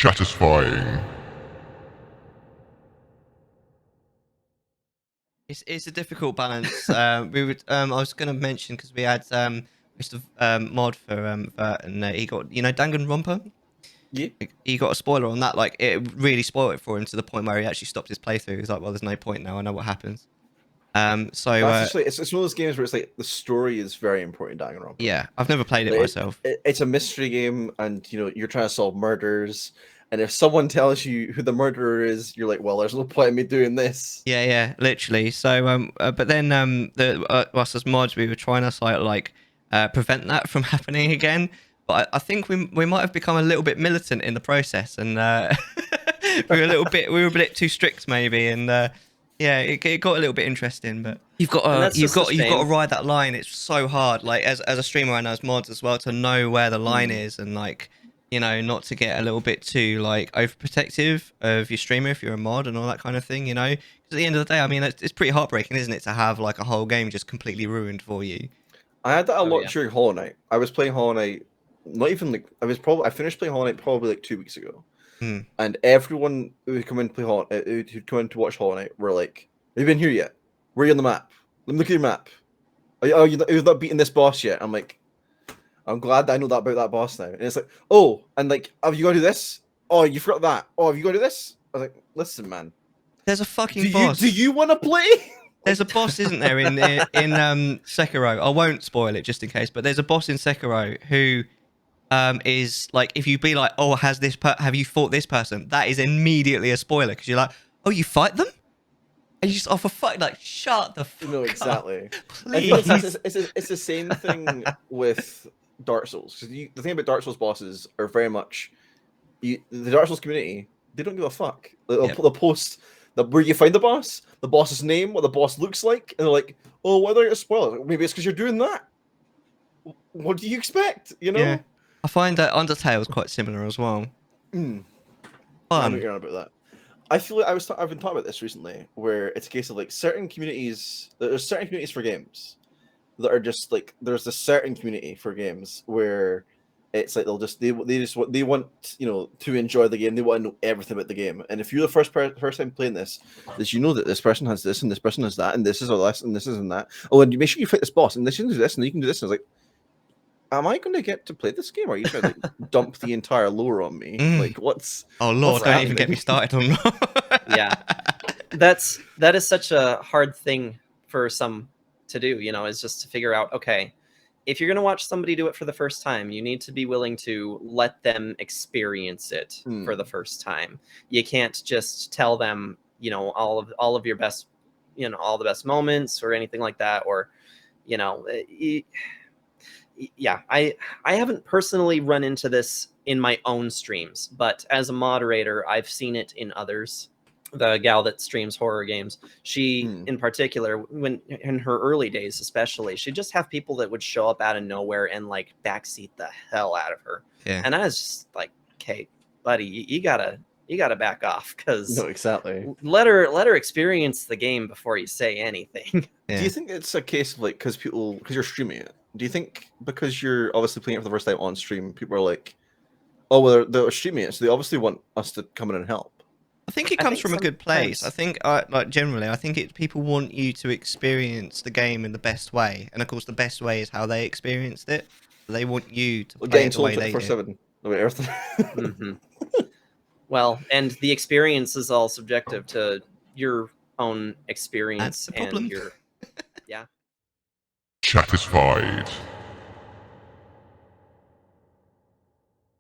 Chattisfying. It's a difficult balance. We would I was going to mention because we had used to mod for Vert, and he got Danganronpa. Yeah. Like, he got a spoiler on that. Like, it really spoiled it for him to the point where he actually stopped his playthrough. He was like, "Well, there's no point now. I know what happens." So That's actually, it's one of those games where it's like the story is very important in Danganronpa. yeah, I've never played it Like, myself. It's a mystery game, and you're trying to solve murders. And if someone tells you who the murderer is, you're like, well, there's no point in me doing this. Yeah, literally. So but then us as mods, we were trying to prevent that from happening again. But I think we might have become a little bit militant in the process, and we were a bit too strict maybe, and yeah, it got a little bit interesting. But you've got to ride that line. It's so hard. Like as a streamer and as mods as well, to know where the line is, and not to get a little bit too overprotective of your streamer if you're a mod and all that kind of thing. Because at the end of the day, I mean, it's pretty heartbreaking, isn't it, to have like a whole game just completely ruined for you. I had that a lot during Hollow Knight. I was playing Hollow Knight. Not even like I finished playing Hollow Knight probably like 2 weeks ago, and everyone who come in to play who'd come in to watch Hollow Knight were like, "Have you been here yet? Where are you on the map? Let me look at your map. You've not beaten this boss yet." I'm like, I'm glad that I know that about that boss now. And it's like, oh, and like, have you got to do this? Oh, you forgot that. Oh, have you got to do this? I was like, listen, man. There's a fucking boss. Do you want to play? There's a boss, isn't there, in Sekiro? I won't spoil it just in case, but there's a boss in Sekiro who is like, if you be like, oh, have you fought this person? That is immediately a spoiler, because you're like, oh, you fight them? And you just offer fuck, like, shut the fuck No, exactly. up, please. It's the same thing with Dark Souls. The thing about Dark Souls bosses are very much the Dark Souls community. They don't give a fuck. They'll post where you find the boss's name, what the boss looks like, and they're like, "Oh, why do I get a spoiler? Maybe it's because you're doing that." What do you expect? Yeah. I find that Undertale is quite similar as well. I know you're on about that. I feel like I've been talking about this recently, where it's a case of like there's certain communities for games that are just like, there's a certain community for games where it's like they want to enjoy the game. They want to know everything about the game. And if you're the first time playing this that this person has this and this person has that and this is all this and this isn't that. Oh, and you make sure you fight this boss and this and this and you can do this. And it's like, am I going to get to play this game? Or are you trying to dump the entire lore on me? Like, what's... Oh, Lord, don't even get me started on that. Yeah. That is such a hard thing for some to do, is just to figure out, okay, if you're going to watch somebody do it for the first time, you need to be willing to let them experience it for the first time. You can't just tell them, all of your best, all the best moments or anything like that, or, yeah, I haven't personally run into this in my own streams, but as a moderator, I've seen it in others. The gal that streams horror games, she in particular, when in her early days especially, she'd just have people that would show up out of nowhere and like backseat the hell out of her. Yeah. And I was just like, okay, buddy, you gotta back off, because no, exactly. Let her experience the game before you say anything. Yeah. Do you think it's a case of like, because you're streaming it? Do you think because you're obviously playing it for the first time on stream, people are like, oh, well, they're streaming it, so they obviously want us to come in and help? I think it comes from a good place. I think, generally, I think people want you to experience the game in the best way, and of course, the best way is how they experienced it. They want you to play it the way they did. Well, and the experience is all subjective to your own experience and your, yeah. Chattisfied.